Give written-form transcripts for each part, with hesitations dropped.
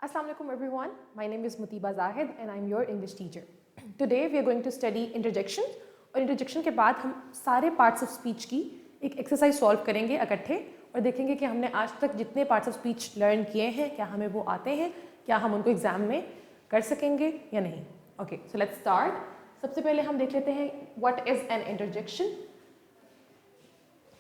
Assalamualaikum everyone. My name is Mutiba Zahid and I'm your English teacher. Today we are going to study interjection और interjection के बाद हम सारे parts of speech की एक exercise solve करेंगे इकट्ठे और देखेंगे कि हमने आज तक जितने parts of speech learn किए हैं क्या हमें वो आते हैं, क्या हम उनको exam में कर सकेंगे या नहीं. Okay, so let's start. सबसे पहले हम देख लेते हैं what is an interjection.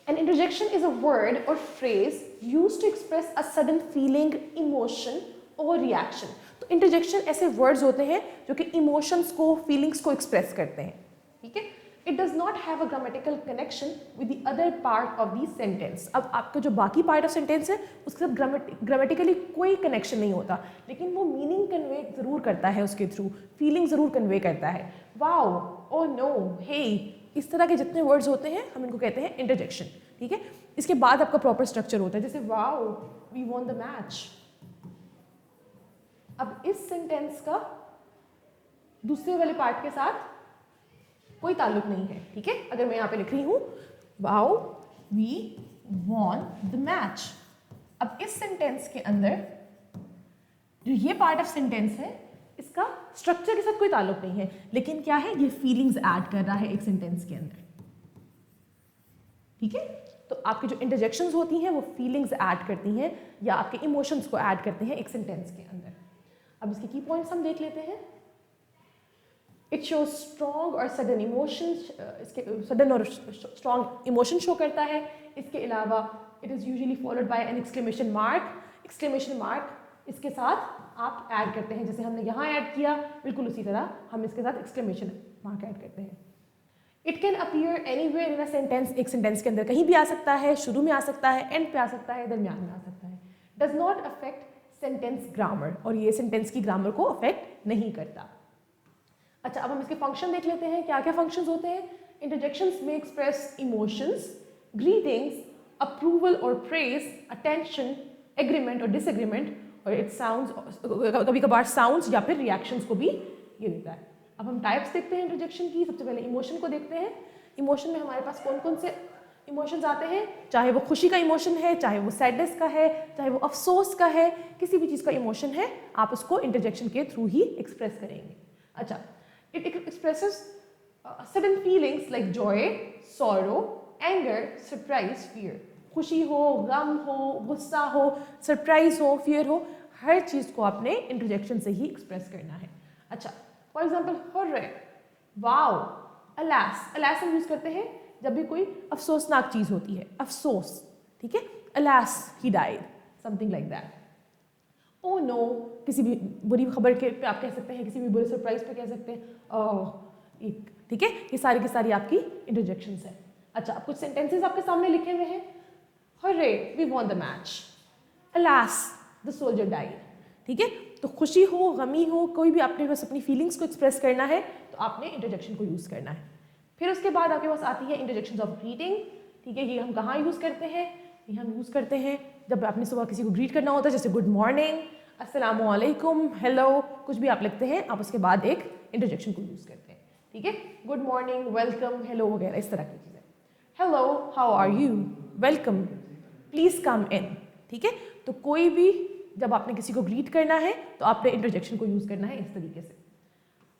An interjection is a word or phrase used to express a sudden feeling, emotion or reaction. तो interjection ऐसे words होते हैं जो कि emotions को, feelings को express करते हैं, ठीक है? It does not have a grammatical connection with the other part of the sentence. अब आपका जो बाकी part of sentence है उसके साथ grammatically कोई connection नहीं होता, लेकिन वो meaning convey ज़रूर करता है उसके through, feeling ज़रूर convey करता है. Wow, oh no, hey, इस तरह के जितने वर्ड्स होते हैं हम इनको कहते हैं इंटरजेक्शन, ठीक है? इसके बाद आपका प्रॉपर स्ट्रक्चर होता है, जैसे wow we won the match. अब इस सेंटेंस का दूसरे वाले पार्ट के साथ कोई ताल्लुक नहीं है, ठीक है? अगर मैं यहाँ पे लिख रही हूँ wow we won the match, अब इस सेंटेंस के अंदर जो ये पार्ट ऑफ सेंटेंस है इसका स्ट्रक्चर के साथ कोई ताल्लुक नहीं है, लेकिन क्या है, ये फीलिंग्स ऐड कर रहा है एक सेंटेंस के अंदर, ठीक है? तो आपकी जो इंटरजेक्शंस होती हैं वो फीलिंग्स ऐड करती हैं या आपके इमोशंस को ऐड करते हैं एक सेंटेंस के अंदर. अब इसके की पॉइंट्स हम देख लेते हैं. इट शोज स्ट्रॉन्ग और सडन इमोशंस, इसके सडन और स्ट्रॉन्ग इमोशन शो करता है. इसके अलावा it is usually followed by an exclamation mark. Exclamation mark इसके साथ आप ऐड करते हैं, जैसे हमने यहाँ ऐड किया बिल्कुल उसी तरह हम इसके साथ एक्सक्लेमेशन मार्क ऐड करते हैं. It can appear anywhere in a sentence, एक सेंटेंस के अंदर कहीं भी आ सकता है, शुरू में आ सकता है, एंड पे आ सकता है, दरमियान में आ सकता है. Does not affect sentence grammar, और ये सेंटेंस की ग्रामर को अफेक्ट नहीं करता. अच्छा, अब हम इसके फंक्शन देख लेते हैं. क्या क्या फंक्शंस होते हैं? इंटरजेक्शंस में एक्सप्रेस इमोशंस, ग्रीटिंग्स, अप्रूवल और प्रेज, अटेंशन, एग्रीमेंट और डिसएग्रीमेंट, और इट साउंड्स, कभी कभार साउंड्स या फिर रिएक्शंस को भी ये देता है. अब हम टाइप्स देखते हैं इंटरजेक्शन की. सबसे पहले इमोशन को देखते हैं. इमोशन में हमारे पास कौन कौन से इमोशंस आते हैं, चाहे वो खुशी का इमोशन है, चाहे वो सैडनेस का है, चाहे वो अफसोस का है, किसी भी चीज़ का इमोशन है आप उसको इंटरजेक्शन के थ्रू ही एक्सप्रेस करेंगे. अच्छा, it expresses sudden feelings like Joy, sorrow, anger, surprise, fear. खुशी हो, गम हो, गुस्सा हो, सरप्राइज हो, फियर हो, हर चीज़ को आपने इंटरजेक्शन से ही एक्सप्रेस करना है. अच्छा, for example hurray, wow, alas. Alas हम यूज़ करते हैं जब भी कोई अफसोसनाक चीज़ होती है, अफसोस, ठीक है? Alas he died, something like that. Oh no, किसी भी बुरी खबर के पे आप कह सकते हैं, किसी भी बुरे सरप्राइज पे कह सकते हैं ओह, ठीक है? ये सारी की सारी आपकी इंटरजेक्शंस है. अच्छा, अब कुछ सेंटेंसेस आपके सामने लिखे हुए हैं. Hurray we won the match, alas the soldier died, ठीक है? तो खुशी हो, गमी हो, कोई भी आपने बस अपनी फीलिंग्स को एक्सप्रेस करना है तो आपने इंटरजेक्शन को यूज़ करना है. फिर उसके बाद आपके पास आती है इंटरजेक्शंस ऑफ ग्रीटिंग, ठीक है? ये हम कहाँ यूज़ करते हैं? ये हम यूज़ करते हैं जब आपने सुबह किसी को ग्रीट करना होता है, जैसे गुड मॉर्निंग, अस्सलामु अलैकुम, हेलो, कुछ भी आप लिखते हैं, आप उसके बाद एक इंटरजेक्शन को यूज़ करते हैं, ठीक है? गुड मॉर्निंग, वेलकम, हेलो वगैरह इस तरह की चीज़ें. Hello, how are you, welcome, please come in, ठीक है? तो कोई भी जब आपने किसी को ग्रीट करना है तो आपने इंटरजेक्शन को यूज़ करना है इस तरीके से.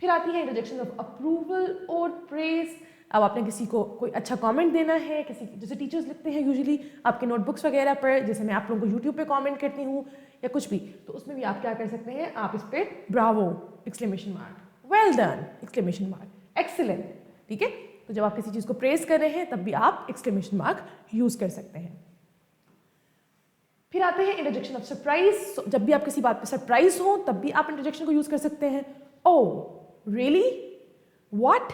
फिर आती है इंटरजेक्शन ऑफ अप्रूवल और प्रेज. अब आपने किसी को कोई अच्छा कमेंट देना है, किसी जैसे टीचर्स लिखते हैं यूजुअली आपके नोटबुक्स वगैरह पर, जैसे मैं आप लोगों को यूट्यूब पे कमेंट करती हूँ या कुछ भी, तो उसमें भी आप क्या कर सकते हैं, आप इस पर Bravo, exclamation mark, well done, exclamation mark, excellent, ठीक है? तो जब आप किसी चीज़ को प्रेज कर रहे हैं तब भी आप एक्सक्लेमेशन मार्क यूज़ कर सकते हैं. फिर आते हैं इंटरजेक्शन ऑफ सरप्राइज. जब भी आप किसी बात पे सरप्राइज हो तब भी आप इंटरजेक्शन को यूज़ कर सकते हैं. ओह रियली, व्हाट,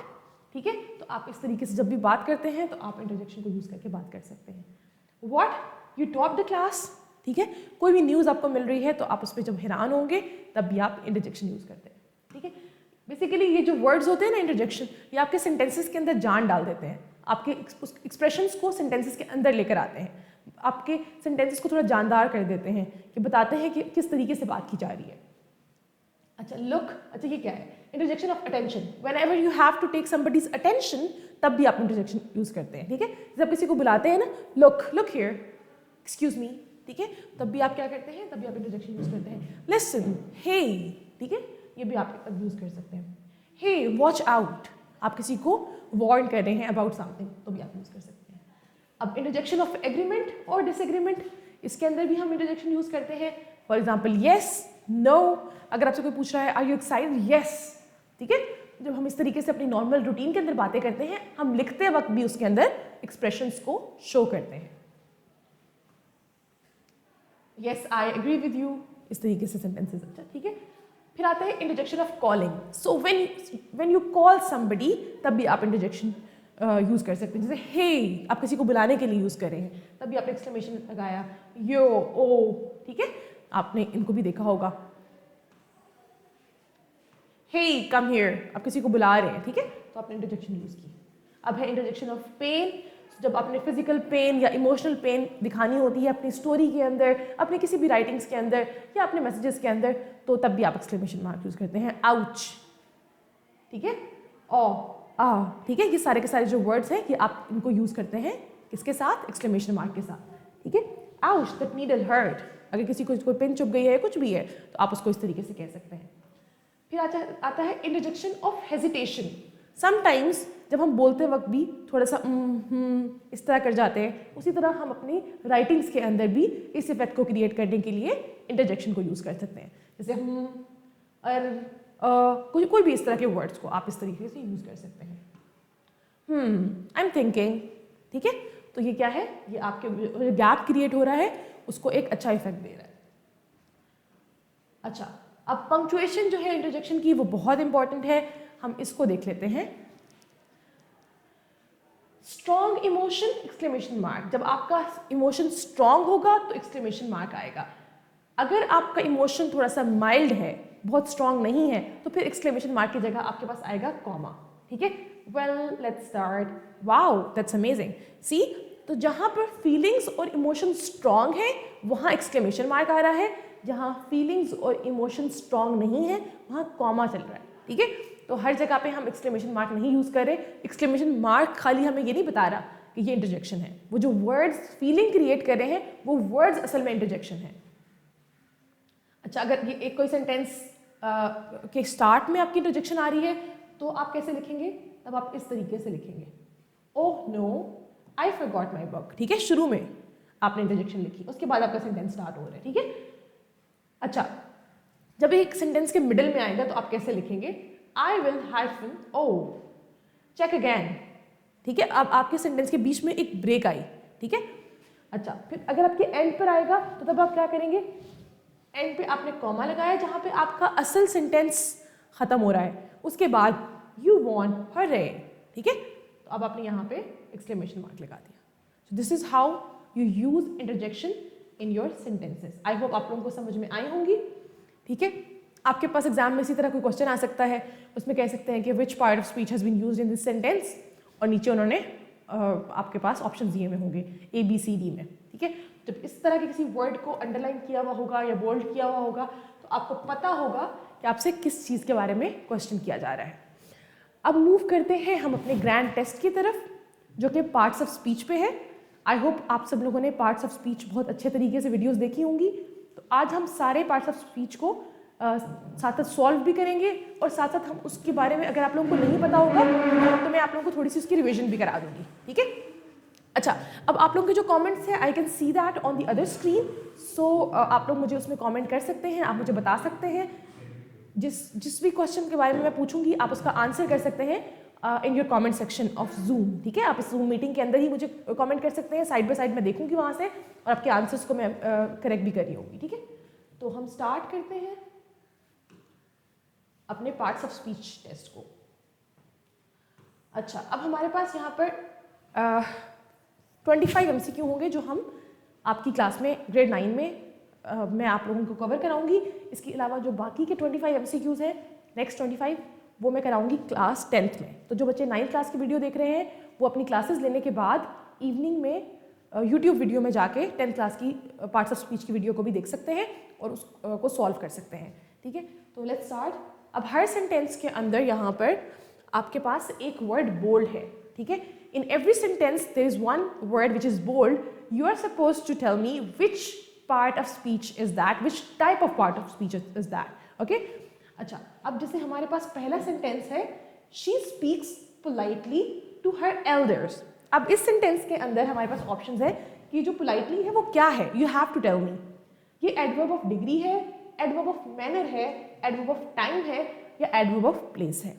ठीक है? तो आप इस तरीके से जब भी बात करते हैं तो आप इंटरजेक्शन को यूज़ करके बात कर सकते हैं. What, you top the class, ठीक है? कोई भी न्यूज़ आपको मिल रही है तो आप उस पर जब हैरान होंगे तब भी आप इंटरजेक्शन यूज़ करते हैं, ठीक है? बेसिकली ये जो वर्ड्स होते हैं ना इंटरजेक्शन, ये आपके सेंटेंसेस के अंदर जान डाल देते हैं, आपके एक्सप्रेशंस को सेंटेंसेस के अंदर लेकर आते हैं, आपके सेंटेंसेस को थोड़ा जानदार कर देते हैं, कि बताते हैं कि किस तरीके से बात की जा रही है. अच्छा, लुक, अच्छा ये क्या है? Interjection of attention. Whenever you have to take somebody's attention तब भी आप इंटरजेक्शन यूज़ करते हैं, ठीक है? जब किसी को बुलाते हैं ना, look, look here, excuse me, ठीक है, तब भी आप क्या करते हैं, तब भी आप इंटरजेक्शन यूज करते हैं। लिसन, हे, ठीक है, ये भी आप यूज कर सकते हैं। हे, वॉच आउट, आप किसी को वार्न कर रहे हैं अबाउट समथिंग, तो भी आप यूज कर सकते हैं। अब इंटरजेक्शन ऑफ एग्रीमेंट और डिसएग्रीमेंट, इसके अंदर भी हम इंटरजेक्शन यूज करते हैं। फॉर एग्जाम्पल येस, नो, अगर आपसे कोई पूछ रहा है आर यू एक्साइटेड, येस, ठीक है। जब हम इस तरीके से अपनी नॉर्मल रूटीन के अंदर बातें करते हैं, हम लिखते वक्त भी उसके अंदर एक्सप्रेशंस को शो करते हैं। Yes I agree with you, इस तरीके से सेंटेंसेस। अच्छा, ठीक है। फिर आता है interjection of calling. So when you call somebody, तब भी आप इंटरजेक्शन यूज कर सकते हैं। जैसे हे, आप किसी को बुलाने के लिए यूज कर रहे हैं, तब भी आपने एक्सक्लेमेशन लगाया, यो, ओ, ठीक है, आपने इनको भी देखा होगा। हे कम हियर, आप किसी को बुला रहे हैं, ठीक है, तो आपने इंटरजेक्शन यूज की। अब है इंटरजेक्शन ऑफ पेन, जब आपने फिजिकल पेन या इमोशनल पेन दिखानी होती है अपनी स्टोरी के अंदर, अपने किसी भी राइटिंग्स के अंदर या अपने मैसेजेस के अंदर, तो तब भी आप एक्सक्लेमेशन मार्क यूज करते हैं। आउच, ठीक है, ठीक है, ये सारे के सारे जो वर्ड्स हैं, ये आप इनको यूज करते हैं किसके साथ, एक्सक्लेमेशन मार्क के साथ, ठीक है। आउच, दैट नीडल हर्ट, अगर किसी को कोई पेन चुभ गई है, कुछ भी है, तो आप उसको इस तरीके से कह सकते हैं। फिर आता है इंटरजेक्शन ऑफ हेजिटेशन। समटाइम्स जब हम बोलते वक्त भी थोड़ा सा इस तरह कर जाते हैं, उसी तरह हम अपनी राइटिंग्स के अंदर भी इस इफेक्ट को क्रिएट करने के लिए इंटरजेक्शन को यूज कर सकते हैं। जैसे कोई भी इस तरह के वर्ड्स को आप इस तरीके से यूज कर सकते हैं। आई एम थिंकिंग, ठीक है, तो ये क्या है, ये आपके गैप क्रिएट हो रहा है, उसको एक अच्छा इफेक्ट दे रहा है। अच्छा, अब पंक्चुएशन जो है इंटरजेक्शन की, वो बहुत इंपॉर्टेंट है, हम इसको देख लेते हैं। स्ट्रॉन्ग इमोशन, एक्सक्लेमेशन मार्क, जब आपका इमोशन स्ट्रॉन्ग होगा तो एक्सक्लेमेशन मार्क आएगा। अगर आपका इमोशन थोड़ा सा माइल्ड है, बहुत स्ट्रॉन्ग नहीं है, तो फिर एक्सक्लेमेशन मार्क की जगह आपके पास आएगा कॉमा, ठीक है। Well let's start, wow that's amazing, see, तो जहां पर फीलिंग्स और इमोशन स्ट्रॉन्ग है वहां एक्सक्लेमेशन मार्क आ रहा है, जहां फीलिंग्स और इमोशन स्ट्रॉन्ग नहीं है वहां कॉमा चल रहा है, ठीक है। तो हर जगह पे हम एक्सक्लेमेशन मार्क नहीं यूज कर रहे। एक्सक्लेमेशन मार्क खाली हमें ये नहीं बता रहा कि ये इंटरजेक्शन है, वो जो वर्ड्स फीलिंग क्रिएट कर रहे हैं वो वर्ड्स असल में इंटरजेक्शन है। अच्छा, अगर ये एक कोई सेंटेंस के स्टार्ट में आपकी इंटरजेक्शन आ रही है तो आप कैसे लिखेंगे, तब आप इस तरीके से लिखेंगे, oh no I forgot my book, ठीक है, शुरू में आपने इंटरजेक्शन लिखी, उसके बाद आपका सेंटेंस स्टार्ट हो रहा है, ठीक है। अच्छा, जब एक सेंटेंस के मिडिल में आएगा तो आप कैसे लिखेंगे, I will hyphen oh, check again, ठीक है। अब आपके सेंटेंस के बीच में एक ब्रेक आई, ठीक है। अच्छा, फिर अगर आपके एंड पर आएगा तो तब आप क्या करेंगे, एंड पे आपने कॉमा लगाया जहां पे आपका असल सेंटेंस खत्म हो रहा है, उसके बाद यू वॉन्ट हर रेन, ठीक है, तो अब आपने यहाँ पे एक्सक्लेमेशन मार्क लगा दिया। So this is how you use interjection in your sentences. I hope आप लोगों को समझ में आई होंगी, ठीक है। आपके पास एग्जाम में इसी तरह कोई क्वेश्चन आ सकता है, उसमें कह सकते हैं कि which part of speech has been used in this sentence, और नीचे उन्होंने आपके पास ऑप्शन दिए हुए होंगे ए बी सी डी में, ठीक है। जब इस तरह के किसी वर्ड को अंडरलाइन किया हुआ होगा या बोल्ड किया हुआ होगा तो आपको पता होगा कि आपसे किस चीज़ के बारे में क्वेश्चन किया जा रहा है। अब मूव करते हैं हम अपने ग्रैंड टेस्ट की तरफ, जो कि पार्ट्स ऑफ स्पीच पे है। आई होप आप सब लोगों ने पार्ट्स ऑफ स्पीच बहुत अच्छे तरीके से वीडियोस देखी होंगी। तो आज हम सारे पार्ट्स ऑफ स्पीच को साथ साथ सॉल्व भी करेंगे, और साथ साथ हम उसके बारे में, अगर आप लोगों को नहीं पता होगा तो मैं आप लोगों को थोड़ी सी उसकी रिविजन भी करा दूंगी, ठीक है। अच्छा, अब आप लोगों के जो कमेंट्स हैं, I can see that on the other screen, so आप लोग मुझे उसमें कमेंट कर सकते हैं, आप मुझे बता सकते हैं जिस भी क्वेश्चन के बारे में मैं पूछूंगी आप उसका आंसर कर सकते हैं in your comment section of zoom, ठीक है। आप इस जूम मीटिंग के अंदर ही मुझे कमेंट कर सकते हैं, साइड बाय साइड मैं देखूंगी वहाँ से, और आपके आंसर्स को मैं करेक्ट भी कर रही होंगी, ठीक है। तो हम स्टार्ट करते हैं अपने पार्ट्स ऑफ स्पीच टेस्ट को। अच्छा, अब हमारे पास यहाँ पर 25 MCQ होंगे जो हम आपकी क्लास में ग्रेड 9 में मैं आप लोगों को कवर कराऊंगी। इसके अलावा जो बाकी के 25 MCQs हैं, नेक्स्ट 25 वो मैं कराऊंगी क्लास 10th में। तो जो बच्चे 9th क्लास की वीडियो देख रहे हैं वो अपनी क्लासेस लेने के बाद इवनिंग में यूट्यूब वीडियो में जाके 10th क्लास की पार्ट्स ऑफ स्पीच की वीडियो को भी देख सकते हैं और उसको सॉल्व कर सकते हैं, ठीक है। तो लेट्स स्टार्ट। अब हर सेंटेंस के अंदर यहाँ पर आपके पास एक वर्ड बोल्ड है, ठीक है। In every sentence there is one word which is bold. You are supposed to tell me which part of speech is that, which type of part of speech is that. Okay, अच्छा, अब जैसे हमारे पास पहला sentence है, she speaks politely to her elders. अब इस sentence के अंदर हमारे पास ऑप्शंस है कि जो पोलाइटली है वो क्या है. You have to tell me. ये एडवर्ब ऑफ डिग्री है, एडवर्ब ऑफ मैनर है, एडवर्ब ऑफ टाइम है, या एडवर्ब ऑफ प्लेस है.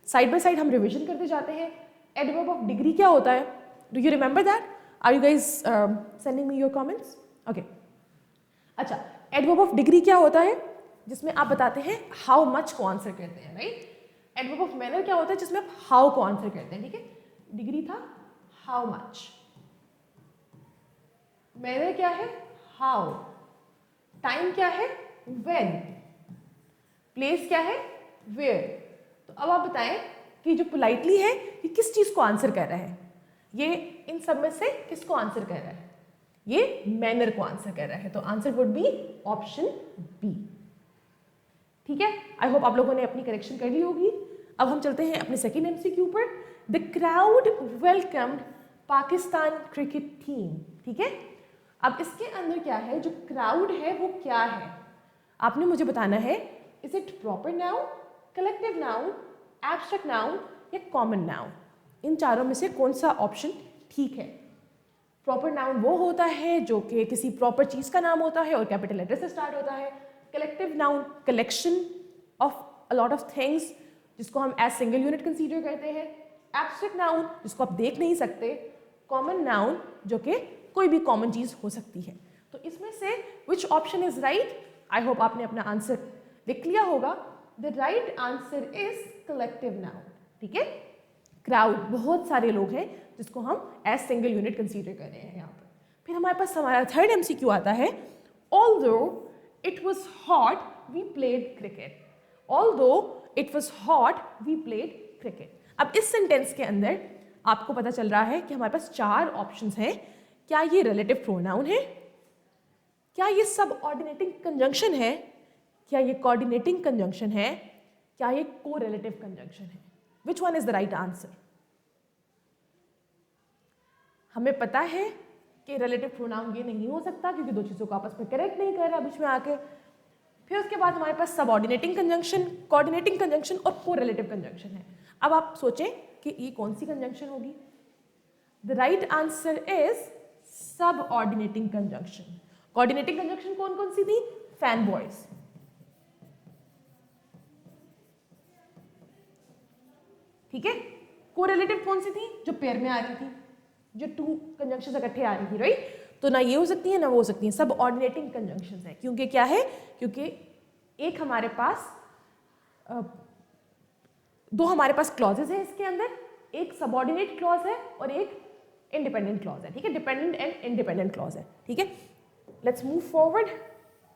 साइड बाय साइड हम रिविजन करते जाते हैं. एडवर्ब ऑफ डिग्री क्या होता है? Do you remember that? Are you guys sending me your comments? Okay, अच्छा, एडवर्ब ऑफ डिग्री क्या होता है? जिसमें आप बताते हैं हाउ मच को आंसर करते हैं, राइट. एडवर्ब ऑफ मैनर क्या होता है? जिसमें आप हाउ को आंसर करते हैं. ठीक है, डिग्री था हाउ मच, मैनर क्या है? हाउ, टाइम क्या है? व्हेन, प्लेस क्या है? वेयर. तो अब आप बताएं कि जो पोलाइटली है ये किस चीज को आंसर कर रहा है? ये इन सब में से किसको आंसर कर रहा है? ये मैनर को आंसर कर रहा है. तो answer would be option B. ठीक है, आई होप आप लोगों ने अपनी करेक्शन कर ली होगी. अब हम चलते हैं अपने सेकेंड एमसीक्यू पर. The crowd welcomed Pakistan cricket team. ठीक है, अब इसके अंदर क्या है? जो क्राउड है वो क्या है? आपने मुझे बताना है, is it proper noun, collective noun, abstract noun या कॉमन नाउन. इन चारों में से कौन सा ऑप्शन ठीक है? प्रॉपर नाउन वो होता है जो कि किसी प्रॉपर चीज का नाम होता है और कैपिटल लेटर से स्टार्ट होता है. Collective noun collection of a lot of things जिसको हम एज सिंगल यूनिट कंसीडर करते हैं. एब्स्ट्रैक्ट नाउन जिसको आप देख नहीं सकते. कॉमन नाउन जो कि कोई भी कॉमन चीज हो सकती है. तो इसमें से which option is right? I hope आपने अपना आंसर लिख लिया होगा. The right answer is collective noun. ठीक है, क्राउड बहुत सारे लोग हैं जिसको हम एज सिंगल यूनिट कंसीडर कर रहे हैं यहाँ पर. फिर हमारे पास हमारा थर्ड एमसीक्यू आता है. Although it was hot we played cricket. Although it was hot we played cricket. अब इस सेंटेंस के अंदर आपको पता चल रहा है कि हमारे पास चार ऑप्शंस हैं. क्या ये रिलेटिव प्रोनाउन है? क्या ये सबऑर्डिनेटिंग कंजंक्शन है? क्या ये कोऑर्डिनेटिंग कंजंक्शन है? क्या ये कोरिलेटिव कंजंक्शन है? विच one is the right answer? हमें पता है कि रिलेटिव प्रोनाउन ये नहीं हो सकता क्योंकि दो चीजों को आपस में करेक्ट नहीं कर रहा बीच में आके. फिर उसके बाद हमारे पास सबऑर्डिनेटिंग कंजंक्शन, कोऑर्डिनेटिंग कंजंक्शन और कोरिलेटिव कंजंक्शन है. अब आप सोचें कि ये कौन सी कंजंक्शन होगी? The right answer is subordinating conjunction. Coordinating conjunction कौन कौन सी थी? Fan boys. ठीक है, कोरिलेटिव कौन सी थी? जो पेयर में आ रही थी, जो टू कंजंक्शन इकट्ठे आ रही थी, राइट. तो ना ये हो सकती है ना वो हो सकती है. सब ऑर्डिनेटिंग कंजंक्शंस है. क्योंकि क्या है? क्योंकि एक हमारे पास दो हमारे पास क्लॉजेज है इसके अंदर. एक सबऑर्डिनेट क्लॉज है और एक इंडिपेंडेंट क्लॉज है. ठीक है, डिपेंडेंट एंड इंडिपेंडेंट क्लॉज है. ठीक है, let's move forward.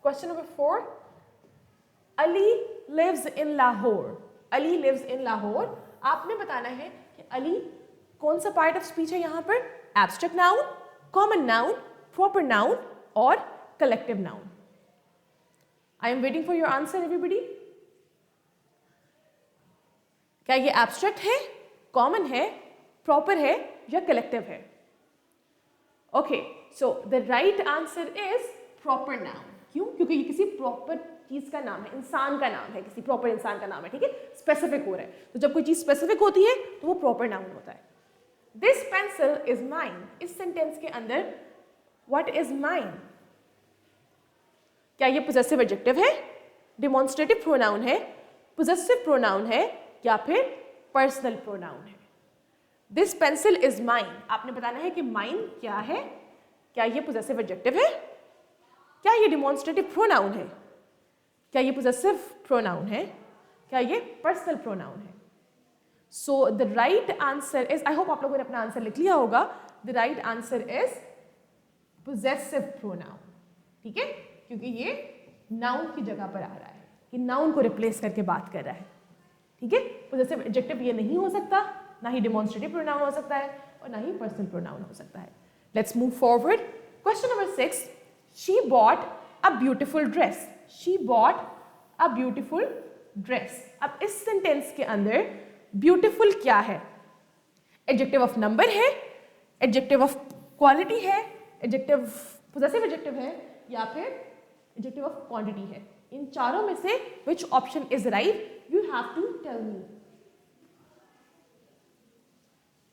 Question number 4. Ali lives in Lahore. Ali lives in Lahore. आपने बताना है कि अली कौन सा पार्ट ऑफ स्पीच है यहाँ पर? Abstract noun, common noun, proper noun और collective noun. I am waiting for your answer everybody. क्या ये एब्स्ट्रैक्ट है, कॉमन है, प्रॉपर है या कलेक्टिव है? Okay, so the right answer is proper noun. क्यों? क्योंकि ये किसी प्रॉपर चीज का नाम है, इंसान का नाम है, किसी प्रॉपर इंसान का नाम है. ठीक है, स्पेसिफिक हो रहा है. तो जब कोई चीज स्पेसिफिक होती है तो वो प्रॉपर नाउन होता है. This pencil is mine. इस सेंटेंस के अंदर व्हाट इज माइन? क्या ये पोजेसिव एडजेक्टिव है, डिमॉन्स्ट्रेटिव प्रोनाउन है, पोजेसिव प्रोनाउन है या फिर पर्सनल प्रोनाउन है? This pencil is mine. आपने बताना है कि माइन क्या है. क्या ये पोजेसिव एडजेक्टिव है? क्या ये डिमॉन्स्ट्रेटिव प्रोनाउन है? क्या ये पोजेसिव प्रोनाउन है? क्या ये पर्सनल प्रोनाउन है? सो the right answer is, I hope आप लोगों ने अपना आंसर लिख लिया होगा. The right answer is possessive pronoun. ठीक है, क्योंकि ये नाउन की जगह पर आ रहा है, कि नाउन को रिप्लेस करके बात कर रहा है. ठीक है, पोजेसिव एडजेक्टिव ये नहीं हो सकता, ना ही डिमॉन्स्ट्रेटिव प्रोनाउन हो सकता है और ना ही पर्सनल प्रोनाउन हो सकता है. Let's move forward. Question number 6. She bought a beautiful dress. She bought a beautiful dress. अब इस सेंटेंस के अंदर ब्यूटिफुल क्या है? एडजेक्टिव ऑफ नंबर है, एडजेक्टिव ऑफ क्वालिटी है, एडजेक्टिव पोजेसिव एडजेक्टिव है या फिर एडजेक्टिव ऑफ क्वांटिटी है। इन चारों में से which option is right, you have to tell me.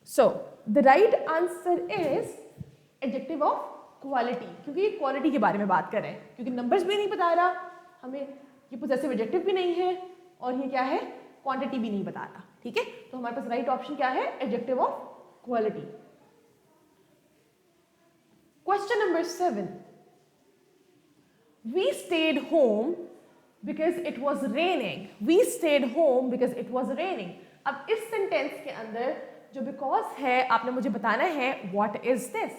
So the right answer is adjective of quality, क्योंकि ये क्वालिटी के बारे में बात कर रहे हैं, क्योंकि नंबर्स भी नहीं बता रहा हमें, ये पोजेसिव एडजेक्टिव भी नहीं है, और ये क्या है, क्वांटिटी भी नहीं बता रहा। ठीक है, तो हमारे पास राइट ऑप्शन क्या है, adjective of quality. Question number 7, we stayed home because it was raining, we stayed home because it was raining। अब इस सेंटेंस के अंदर जो बिकॉज है आपने मुझे बताना है what is this,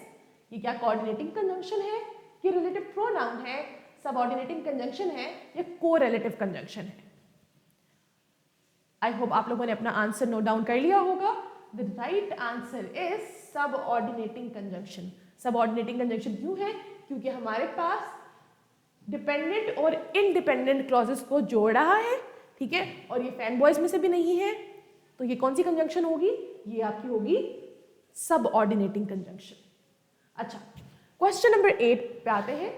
ये क्या कोऑर्डिनेटिंग कंजंक्शन है, ये रिलेटिव प्रोनाउन है, सबऑर्डिनेटिंग कंजंक्शन है, या कोरिलेटिव कंजंक्शन है। आई होप आप लोगों ने अपना आंसर नोट डाउन कर लिया होगा। The right answer is subordinating conjunction. Subordinating conjunction क्यों है, क्योंकि हमारे पास डिपेंडेंट और इनडिपेंडेंट क्लॉजेस को जोड़ रहा है। ठीक है, और ये फैन बॉयज में से भी नहीं है, तो ये कौन सी कंजंक्शन होगी, ये आपकी होगी सबऑर्डिनेटिंग कंजंक्शन। अच्छा, क्वेश्चन नंबर 8 पे आते हैं।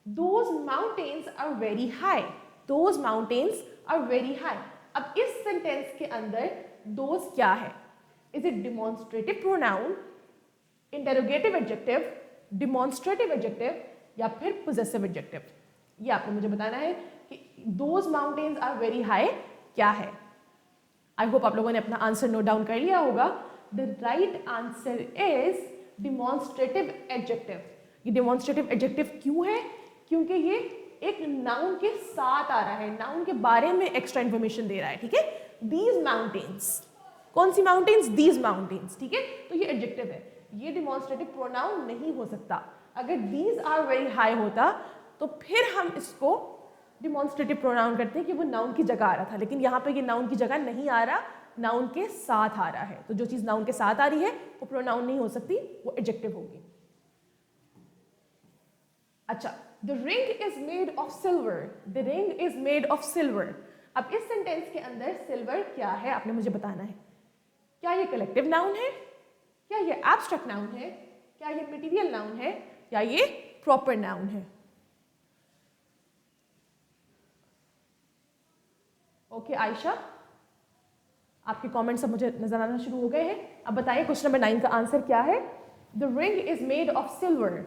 Those mountains are very high, those mountains are very high। अब इस सेंटेंस के अंदर those क्या है, is it demonstrative pronoun, interrogative adjective, demonstrative adjective, या फिर पोजेसिव एडजेक्टिव। ये आपको मुझे बताना है कि those mountains are very high क्या है। आई होप आप लोगों ने अपना आंसर नोट डाउन कर लिया होगा। The right answer is demonstrative adjective. ये डिमॉन्स्ट्रेटिव एडजेक्टिव क्यों है, क्योंकि ये एक नाउन के साथ आ रहा है, नाउन के बारे में एक्स्ट्रा इंफॉर्मेशन दे रहा है। ठीक है, दीज माउंटेन्स, कौन सी माउंटेन्स, दीज माउंटेन्स। ठीक है, तो ये एडजेक्टिव है, ये डिमॉन्स्ट्रेटिव प्रोनाउन नहीं हो सकता। अगर दीज आर वेरी हाई होता तो फिर हम इसको डिमॉन्स्ट्रेटिव प्रोनाउन करते हैं कि वो नाउन की जगह आ रहा था, लेकिन यहाँ पे ये नाउन की जगह नहीं आ रहा, नाउन के साथ आ रहा है। तो जो चीज नाउन के साथ आ रही है वो प्रोनाउन नहीं हो सकती, वो एडजेक्टिव होगी। अच्छा, the ring is made of silver, the ring is made of silver. अब इस सेंटेंस के अंदर सिल्वर क्या है आपने मुझे बताना है। क्या ये कलेक्टिव नाउन है, क्या ये एब्स्ट्रैक्ट नाउन है, क्या ये मटेरियल नाउन है, या ये प्रॉपर नाउन है। ओके आयशा, आपके कमेंट्स अब मुझे नजर आना शुरू हो गए हैं। अब बताइए क्वेश्चन नंबर 9 का आंसर क्या है। The ring is made of silver.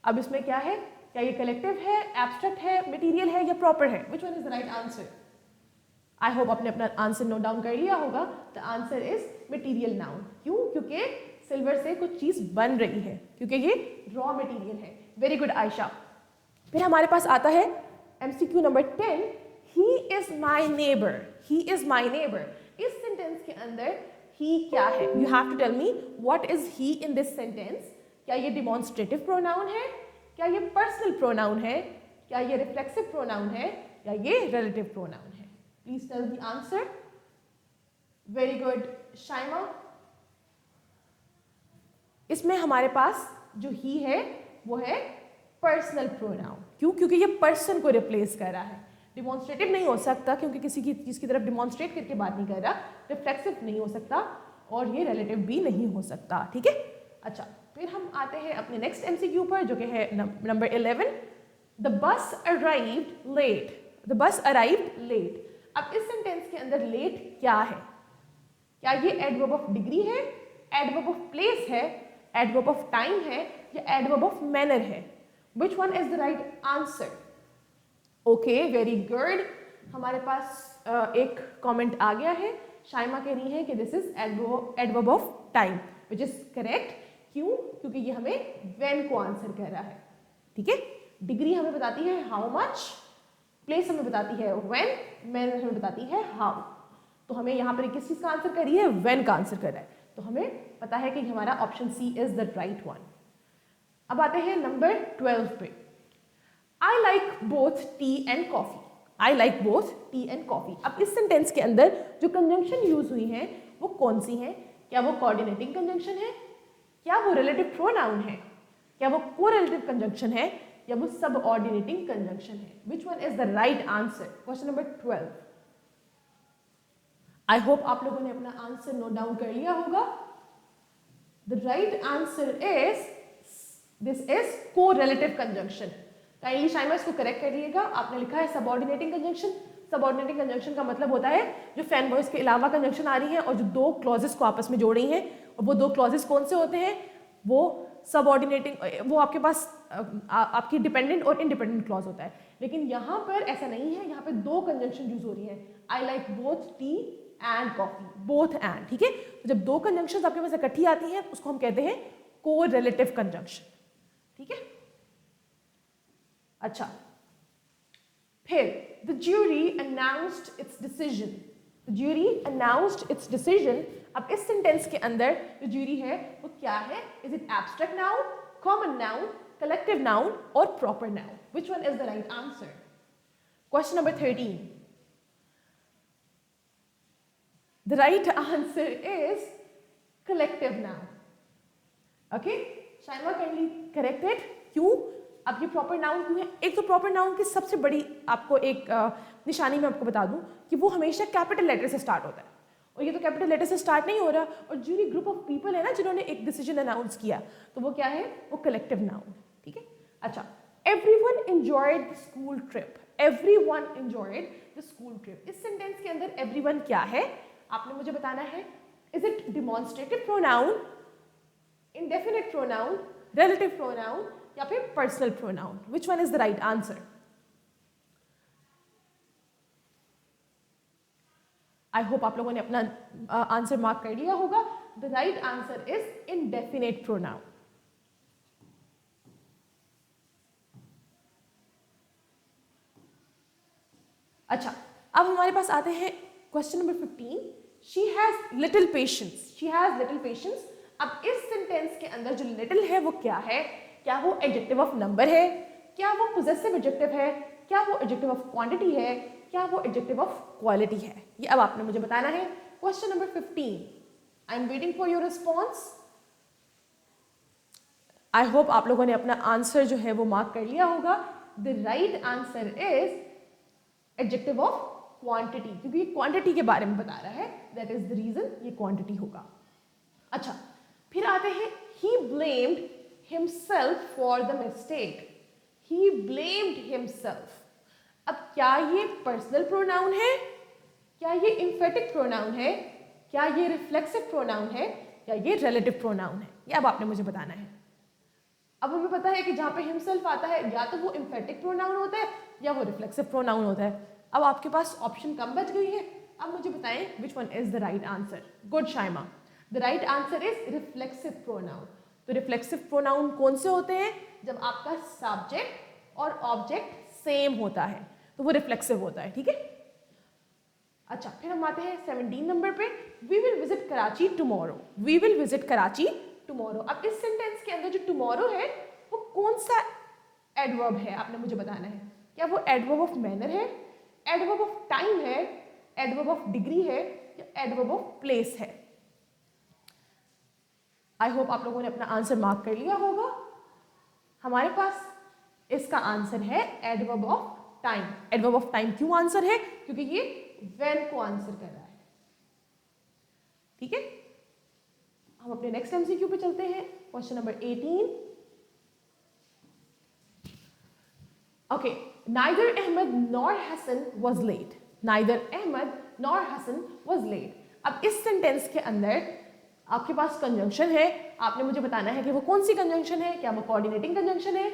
अब इसमें क्या है, क्या ये कलेक्टिव है, एब्स्ट्रैक्ट है, मटेरियल है, या प्रॉपर है। विच one is the right answer. I hope आपने अपना आंसर नोट डाउन कर लिया होगा। The answer is material noun. क्यों, क्योंकि सिल्वर से कुछ चीज बन रही है, क्योंकि ये रॉ मटेरियल है। Very good Ayesha. फिर हमारे पास आता है MCQ number 10, he is my neighbor, he is my neighbor। इस सेंटेंस के अंदर he क्या है, you have to tell me what is he in this sentence। क्या ये डिमॉन्स्ट्रेटिव प्रोनाउन है, क्या ये पर्सनल प्रोनाउन है, क्या ये रिफ्लेक्सिव प्रोनाउन है, या ये रिलेटिव प्रोनाउन है। Please tell the answer. Very good Shaima. इसमें हमारे पास जो ही है वो है पर्सनल प्रोनाउन। क्यों, क्योंकि ये पर्सन को रिप्लेस कर रहा है। डिमॉन्स्ट्रेटिव नहीं हो सकता क्योंकि किसी की चीज की तरफ डिमॉन्स्ट्रेट करके बात नहीं कर रहा, रिफ्लेक्सिव नहीं हो सकता, और ये रिलेटिव भी नहीं हो सकता। ठीक है, अच्छा, फिर हम आते हैं अपने नेक्स्ट एमसीक्यू पर, जो कि है number 11। The bus arrived late, the bus arrived late. अब इस सेंटेंस के अंदर लेट क्या है, क्या ये एडवर्ब ऑफ डिग्री है, एडवर्ब ऑफ प्लेस है, एडवर्ब ऑफ टाइम है, या एडवर्ब ऑफ मैनर है। विच one is the right answer. Okay, very good. हमारे पास एक कमेंट आ गया है, शाइमा कह रही है कि this is adverb of time, which is correct. क्यों, क्योंकि ये हमें व्हेन को आंसर कर रहा है। ठीक है, डिग्री हमें बताती है हाउ मच, प्लेस हमें बताती है व्हेन, मैनर हमें बताती है हाउ। तो हमें यहाँ पर किस चीज का आंसर कर रही है, व्हेन का आंसर कर रहा है। तो हमें पता है कि हमारा option C is the right one. अब आते हैं नंबर 12 पे। I like both tea and coffee। I like both tea and coffee। अब इस सेंटेंस के अंदर जो कंजंक्शन यूज हुई है वो कौन सी है, क्या वो कोऑर्डिनेटिंग कंजंक्शन है, क्या वो रिलेटिव प्रोनाउन है, क्या वो कोरिलेटिव कंजंक्शन है, या वो सबऑर्डिनेटिंग कंजंक्शन है। विच one is the right answer. Question number 12। I hope आप लोगों ने अपना आंसर नोट डाउन कर लिया होगा। The right answer is this is correlative conjunction. Kindly Shaima इसको करेक्ट करिएगा। आपने लिखा है सबऑर्डिनेटिंग कंजंक्शन। सबऑर्डिनेटिंग कंजंक्शन का मतलब होता है जो फैन वॉइस के अलावा कंजंक्शन आ रही है और जो दो क्लॉजेस को आपस में जोड़ रही हैं, और वो दो क्लॉजेस कौन से होते हैं, वो सबऑर्डिनेटिंग, वो आपके पास आपकी डिपेंडेंट और इंडिपेंडेंट क्लॉज होता है। लेकिन यहाँ पर ऐसा नहीं है, यहाँ पे दो कंजंक्शन यूज हो रही है। I like both T and coffee, both and, ठीक है। तो जब दो कंजंक्शंस आपके पास इकट्ठी आती हैं उसको हम कहते हैं कोरिलेटिव कंजंक्शन, ठीक है। अच्छा, फिर the jury announced it's decision. The jury announced it's decision. अब इस सेंटेंस के अंदर जो ज्यूरी है वो क्या है? Is it abstract noun, common noun, collective noun और proper noun? Which one is the right answer? Question number 13. The right answer is collective noun. Okay, Shaima kindly correct it. क्यों? अब ये प्रॉपर नाउन क्यों है? एक तो proper noun की सबसे बड़ी आपको एक निशानी मैं आपको बता दूं कि वो हमेशा कैपिटल लेटर से स्टार्ट होता है, और ये तो कैपिटल लेटर से स्टार्ट नहीं हो रहा। और ज्यूरी ग्रुप ऑफ पीपल है ना जिन्होंने एक डिसीजन अनाउंस किया, तो वो क्या है? वो कलेक्टिव नाउन, ठीक है। अच्छा, everyone enjoyed the school trip. Everyone enjoyed the school trip. इस सेंटेंस के अंदर एवरीवन क्या है आपने मुझे बताना है। Is it demonstrative pronoun, indefinite pronoun, relative pronoun या फिर personal pronoun? Which one is the right answer? I hope आप लोगों ने अपना आंसर मार्क कर लिया होगा। The right answer is indefinite pronoun. अच्छा, अब हमारे पास आते हैं question number 15. She has little patience. She has little patience. अब इस सेंटेंस के अंदर जो लिटिल है वो क्या है? क्या वो एडजेक्टिव ऑफ नंबर है? क्या वो पोजेसिव एडजेक्टिव है? क्या वो एडजेक्टिव ऑफ क्वांटिटी है? क्या वो एडजेक्टिव ऑफ क्वालिटी है? ये अब आपने मुझे बताना है. Question number 15. I am waiting for your response. I hope आप लोगों ने अपना आंसर जो है वो मार्क कर लिया होगा. The right answer is adjective of quantity, क्योंकि ये क्वांटिटी के बारे में बता रहा है. दैट इज द रीजन ये क्वांटिटी होगा. अच्छा, फिर आते हैं ही blamed himself for the mistake. He blamed himself. अब क्या ये पर्सनल प्रोनाउन है? क्या ये इम्फेटिक प्रोनाउन है? क्या ये रिफ्लेक्सिव प्रोनाउन है? या ये रिलेटिव प्रोनाउन है? ये अब आपने मुझे बताना है. अब हमें पता है कि जहां पे हिमसेल्फ आता है या तो वो इम्फेटिक प्रोनाउन होता है या वो रिफ्लेक्सिव प्रोनाउन होता है. अब आपके पास ऑप्शन कम बच गई है. अब मुझे बताएं विच one is the right answer. Good Shaima. The right answer is reflexive pronoun. तो रिफ्लेक्सिव प्रोनाउन कौन से होते हैं? जब आपका सब्जेक्ट और ऑब्जेक्ट सेम होता है तो वो रिफ्लेक्सिव होता है. ठीक है. अच्छा, फिर हम आते हैं 17 नंबर पे. We will visit Karachi tomorrow. We will visit Karachi tomorrow. अब इस सेंटेंस के अंदर जो टुमारो है वो कौन सा एडवर्ब है आपने मुझे बताना है. क्या वो एडवर्ब ऑफ मैनर है, एडवर्ब ऑफ टाइम है, एडवर्ब ऑफ डिग्री है या एडवर्ब ऑफ प्लेस है? आई होप आप लोगों ने अपना आंसर मार्क कर लिया होगा. हमारे पास इसका आंसर है adverb of time. Adverb of time क्यों आंसर है? क्योंकि ये व्हेन को आंसर कर रहा है. ठीक है. हम अपने नेक्स्ट एमसीक्यू पे चलते हैं. Question number 18. Okay. Neither Ahmed nor Hasan was late. Neither Ahmed nor Hasan was late. अब इस सेंटेंस के अंदर आपके पास कंजंक्शन है. आपने मुझे बताना है कि वो कौन सी कंजंक्शन है. क्या वो कोऑर्डिनेटिंग कंजंक्शन है,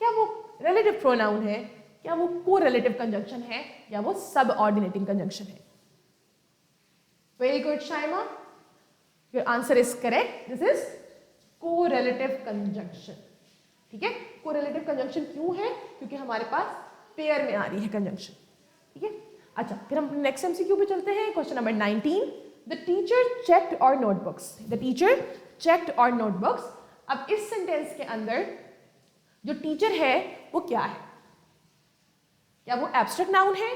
क्या वो रिलेटिव प्रोनाउन है, क्या वो कोरिलेटिव कंजंक्शन है, या वो सबऑर्डिनेटिंग कंजंक्शन है? Very good Shaima. Your answer is correct. This is correlative conjunction. ठीक है. कोरिलेटिव कंजंक्शन क्यों है? क्योंकि हमारे पास पेयर में आ रही है कंजंक्शन. ठीक है. अच्छा, फिर हम नेक्स्ट एमसीक्यू पे चलते हैं. Question number 19. The teacher checked और नोटबुक्स. द टीचर चेक्ड और नोटबुक्स. अब इस सेंटेंस के अंदर जो टीचर है वो क्या है? क्या वो एब्स्ट्रैक्ट नाउन है,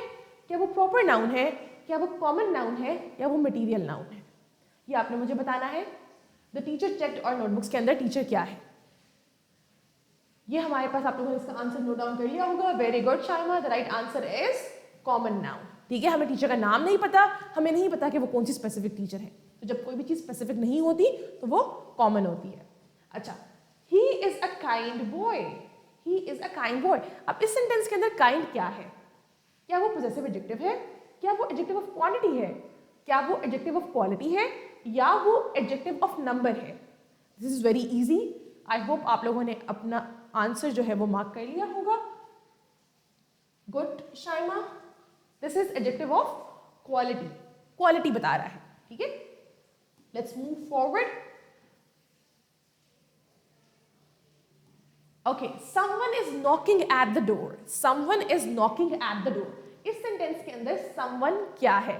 क्या वो प्रॉपर नाउन है, क्या वो कॉमन नाउन है, या वो मटीरियल नाउन है? ये आपने मुझे बताना है. द टीचर चेक्ड और नोटबुक्स के अंदर टीचर क्या है? ये हमारे पास आप लोगों ने इसका आंसर नोट डाउन कर लिया होगा. Very good Shaima. The right answer is common noun. ठीक है. हमें टीचर का नाम नहीं पता, हमें नहीं पता कि वो कौन सी स्पेसिफिक टीचर है. तो जब कोई भी चीज स्पेसिफिक नहीं होती तो वो कॉमन होती है. अच्छा, he is a kind boy, he is a kind boy. अब इस सेंटेंस के अंदर काइंड क्या है? क्या वो पॉजेसिव एडजेक्टिव है? क्या वो एडजेक्टिव ऑफ क्वांटिटी है? क्या वो एडजेक्टिव ऑफ क्वालिटी है? या वो एडजेक्टिव ऑफ नंबर है? This is very easy. I hope आप लोगों ने अपना आंसर जो है वो मार्क कर लिया होगा। Good Shaima, this is adjective of quality, quality बता रहा है, ठीक है। Let's move forward. Okay, someone is knocking at the door, someone is knocking at the door. इस सेंटेंस के अंदर समवन क्या है?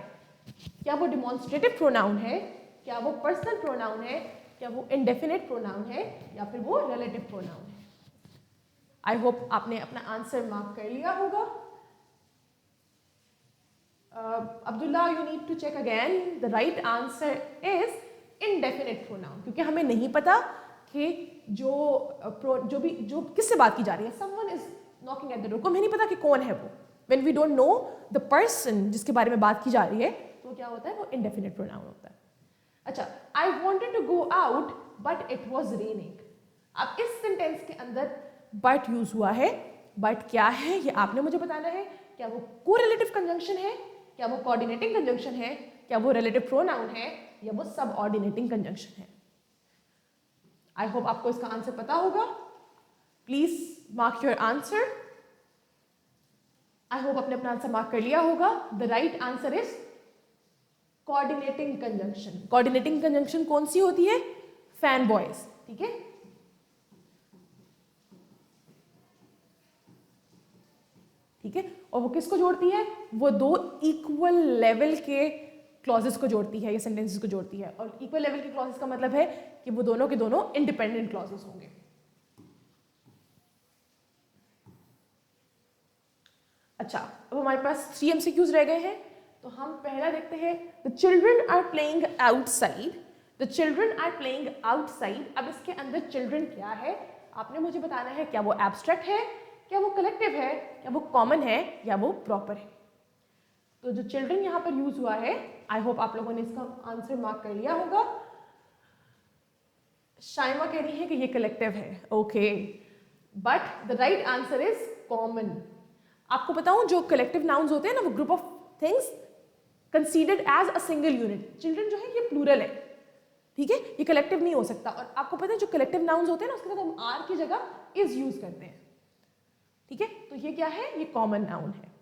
क्या वो डिमॉन्स्ट्रेटिव प्रोनाउन है? क्या वो पर्सनल प्रोनाउन है? क्या वो इंडेफिनिट प्रोनाउन है? या फिर वो रिलेटिव प्रोनाउन है? आई होप आपने अपना आंसर मार्क कर लिया होगा। Abdullah, you need to check again. The right answer is indefinite pronoun, क्योंकि हमें नहीं पता कि जो किससे बात की जा रही है। Someone is knocking at the door, को हमें नहीं पता कि कौन है वो। When we don't know the person जिसके बारे में बात की जा रही है, तो क्या होता है? वो इनडेफिनिट प्रोनाउन होता है। अच्छा, I wanted to go out but it was raining. अब इस सेंटेंस के अंदर बट यूज हुआ है। बट क्या है ये आपने मुझे बताना है। क्या वो कोरिलेटिव कंजंक्शन है? क्या वो कोऑर्डिनेटिंग कंजंक्शन है? क्या वो रिलेटिव प्रोनाउन है? या वो सबऑर्डिनेटिंग कंजंक्शन है? आई होप आपको इसका आंसर पता होगा। Please mark your answer. I hope आपने अपना आंसर मार्क कर लिया होगा। The right answer is coordinating conjunction. Coordinating conjunction कौन सी होती है? फैन बॉयज, ठीक है। ठीक है, और वो किसको जोड़ती है? वो दो इक्वल लेवल के क्लॉजेस को जोड़ती है या सेंटेंसेस को जोड़ती है। और इक्वल लेवल के क्लॉजेस का मतलब है कि वो दोनों के दोनों इंडिपेंडेंट क्लॉजेस होंगे। अच्छा, अब हमारे पास 3 MCQs रह गए हैं। तो हम पहला देखते हैं। The children are playing outside, the children are playing outside. अब इसके अंदर चिल्ड्रन क्या है आपने मुझे बताना है। क्या वो एब्स्ट्रैक्ट है? क्या वो कलेक्टिव है? क्या वो कॉमन है? या वो प्रॉपर है? तो जो चिल्ड्रन यहाँ पर यूज हुआ है, आई होप आप लोगों ने इसका आंसर मार्क कर लिया होगा। शाइमा कह रही है कि ये कलेक्टिव है। Okay, but the right answer is common. आपको बताऊं, जो कलेक्टिव नाउन्स होते हैं ना, वो group of things considered as a single unit. Children जो है ये प्लूरल है, ठीक है, ये कलेक्टिव नहीं हो सकता। और आपको पता है जो कलेक्टिव नाउन्स होते हैं ना, उसके साथ हम आर की जगह इज यूज करते हैं, ठीक है। तो ये क्या है? ये कॉमन नाउन है।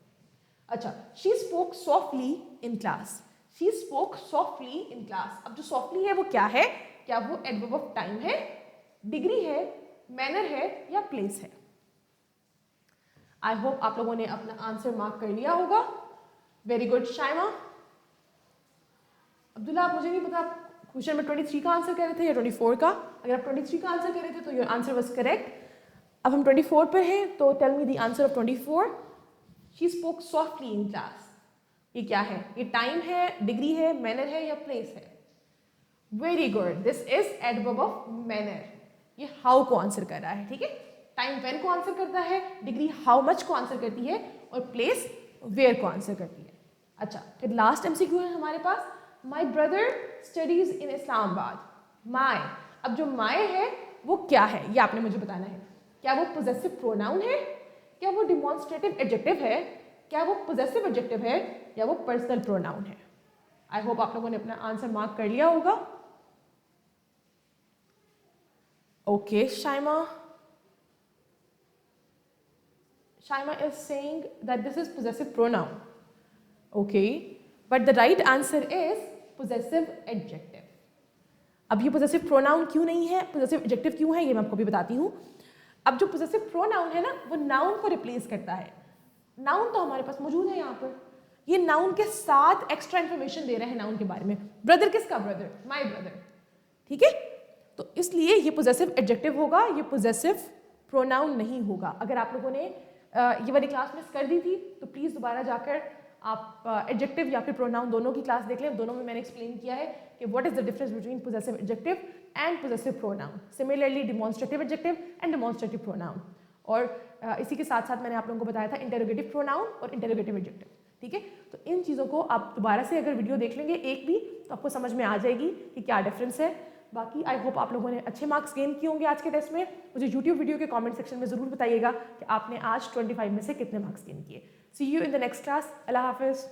अच्छा, she spoke softly in class, she spoke softly in class. अब जो सॉफ्टली है वो क्या है? क्या वो एडवर्ब ऑफ टाइम है, डिग्री है, मैनर है, या प्लेस है? आई होप आप लोगों ने अपना आंसर मार्क कर लिया होगा। Very good Shaima. अब्दुल्ला, आप मुझे नहीं पता क्वेश्चन में 23 का आंसर कर रहे थे या 24 का। अगर आप 23 का आंसर कर रहे थे तो योर आंसर वाज करेक्ट। अब हम 24 पर हैं, तो tell me the answer of 24। She spoke softly in class, ये क्या है? ये टाइम है, डिग्री है, मैनर है, या प्लेस है? Very good, this is adverb of manner. ये हाउ को आंसर कर रहा है, ठीक है। टाइम व्हेन को आंसर करता है, डिग्री हाउ मच को आंसर करती है, और प्लेस वेयर को आंसर करती है। अच्छा, फिर लास्ट MCQ है हमारे पास। My brother studies in Islamabad. My, अब जो माई है वो क्या है ये आपने मुझे बताना है। क्या वो पोजेसिव प्रोनाउन है? क्या वो डिमॉन्स्ट्रेटिव एडजेक्टिव है? क्या वो पोजेसिव एडजेक्टिव है? या वो पर्सनल प्रोनाउन है? आई होप आप लोगों ने अपना आंसर मार्क कर लिया होगा। Okay, Shaima is saying that this is possessive pronoun. Okay, but the right answer is possessive adjective. अब ये possessive pronoun क्यों नहीं है, possessive adjective क्यों है, ये मैं आपको भी बताती हूँ। अब जो possessive pronoun है ना, वो noun को replace करता है। noun तो हमारे पास मौजूद है यहाँ पर, ये noun के साथ extra information दे रहे हैं noun के बारे में। brother किसका brother? my brother, ठीक है। तो इसलिए ये possessive adjective होगा, ये possessive pronoun नहीं होगा। अगर आप लोगों ने ये वाली क्लास मिस कर दी थी तो प्लीज़ दोबारा जाकर आप एडजेक्टिव या फिर प्रोनाउन दोनों की क्लास देख लें। दोनों में मैंने एक्सप्लेन किया है कि what is the difference between possessive adjective and possessive pronoun, similarly demonstrative adjective and demonstrative pronoun. और इसी के साथ साथ मैंने आप लोगों को बताया था इंटरोगेटिव प्रोनाउन और इंटरोगेटिव एडजेक्टिव, ठीक है। तो इन चीज़ों को आप दोबारा से अगर वीडियो देख लेंगे एक भी, तो आपको समझ में आ जाएगी कि क्या डिफरेंस है। बाकी आई होप आप लोगों ने अच्छे मार्क्स गेन किए होंगे आज के टेस्ट में। मुझे यूट्यूब वीडियो के कमेंट सेक्शन में ज़रूर बताइएगा कि आपने आज 25 में से कितने मार्क्स गेन किए। See you in the next class. अल्लाह हाफिज़।